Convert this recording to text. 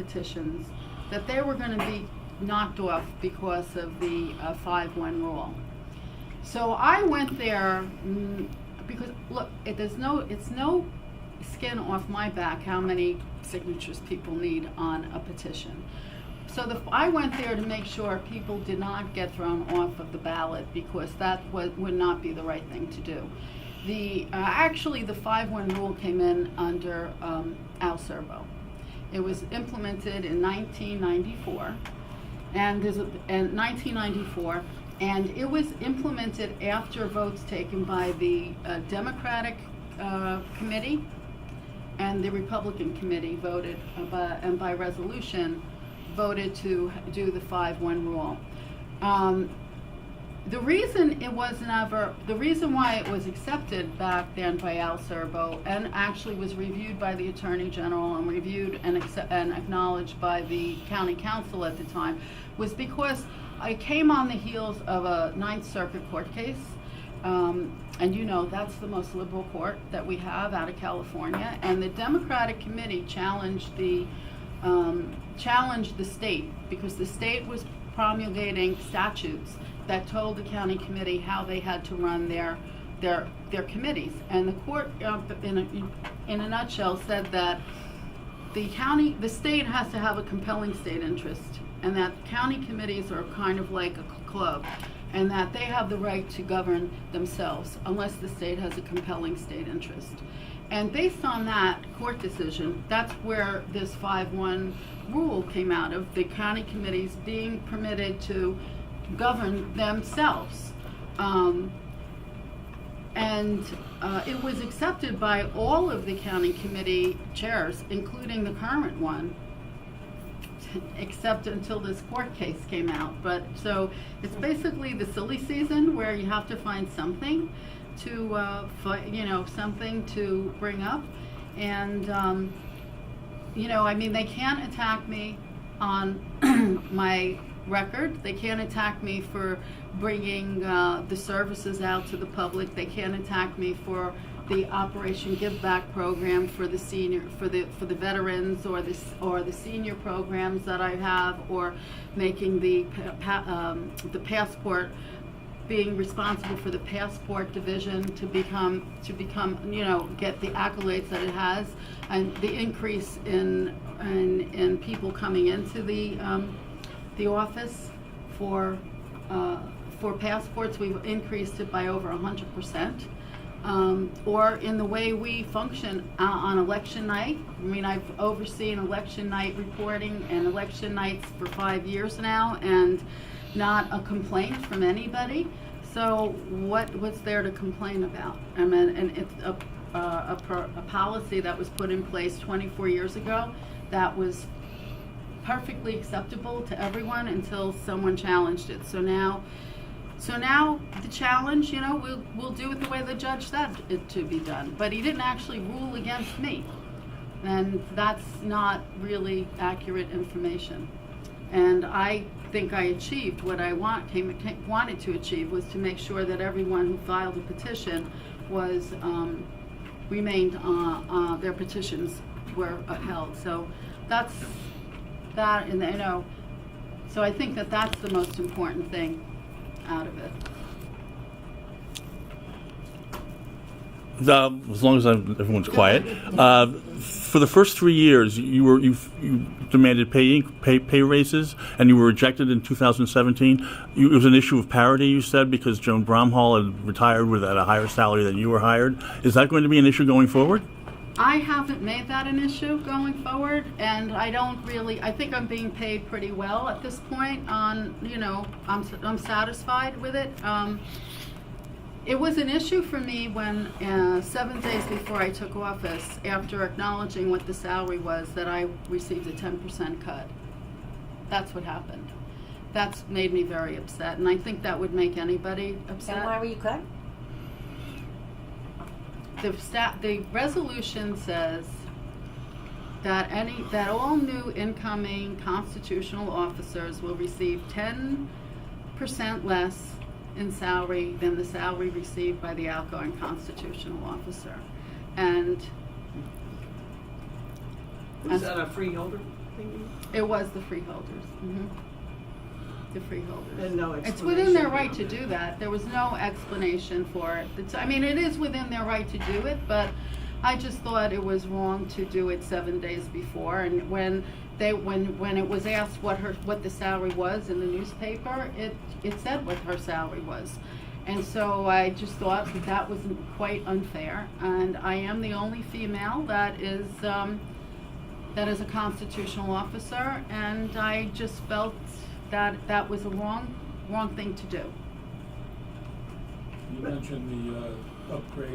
petitions, that they were going to be knocked off because of the 5-1 rule. So I went there because look, it's no skin off my back how many signatures people need on a petition. So I went there to make sure people did not get thrown off of the ballot, because that would not be the right thing to do. Actually, the 5-1 rule came in under Al Serbo. It was implemented in 1994, and it was implemented after votes taken by the Democratic committee and the Republican committee voted, and by resolution, voted to do the 5-1 rule. The reason why it was accepted back then by Al Serbo, and actually was reviewed by the Attorney General and reviewed and acknowledged by the County Council at the time, was because I came on the heels of a Ninth Circuit court case, and you know that's the most liberal court that we have out of California, and the Democratic committee challenged the state, because the state was promulgating statutes that told the county committee how they had to run their committees, and the court, in a nutshell, said that the state has to have a compelling state interest, and that county committees are kind of like a club, and that they have the right to govern themselves unless the state has a compelling state interest. And based on that court decision, that's where this 5-1 rule came out of, the county committees being permitted to govern themselves. It was accepted by all of the county committee chairs, including the current one, except until this court case came out. But so it's basically the silly season where you have to find something to something to bring up, and I mean, they can't attack me on my record. They can't attack me for bringing the services out to the public. They can't attack me for the Operation Give Back program for the veterans, or the senior programs that I have, or making the passport, being responsible for the passport division to become get the accolades that it has, and the increase in people coming into the office for passports. We've increased it by over 100%. Or in the way we function on election night. I mean, I've overseen election night reporting and election nights for 5 years now, and not a complaint from anybody. So what's there to complain about? I mean, and it's a policy that was put in place 24 years ago that was perfectly acceptable to everyone until someone challenged it. So now the challenge, we'll do it the way the judge said it to be done. But he didn't actually rule against me, and that's not really accurate information. And I think I achieved what I wanted to achieve, was to make sure that everyone who filed a petition was remained their petitions were upheld. So that's that, and so I think that that's the most important thing out of it. As long as everyone's quiet. For the first 3 years, you demanded pay raises, and you were rejected in 2017. It was an issue of parity, you said, because Joan Bromhall had retired at a higher salary than you were hired. Is that going to be an issue going forward? I haven't made that an issue going forward, and I think I'm being paid pretty well at this point. I'm satisfied with it. It was an issue for me when 7 days before I took office, after acknowledging what the salary was, that I received a 10% cut. That's what happened. That's made me very upset, and I think that would make anybody upset. And why were you cut? The resolution says that all new incoming constitutional officers will receive 10% less in salary than the salary received by the outgoing constitutional officer. And is that a freeholder? It was the freeholders. The freeholders. And no It's within their explanation right to beyond do that. There was no explanation for it. I mean, it is within their right to do it, but I just thought it was wrong to do it 7 days before. And when it was asked what the salary was in the newspaper, it said what her salary was. And so I just thought that was quite unfair. And I am the only female that is a constitutional officer, and I just felt that was a wrong thing to do. You mentioned the upgrade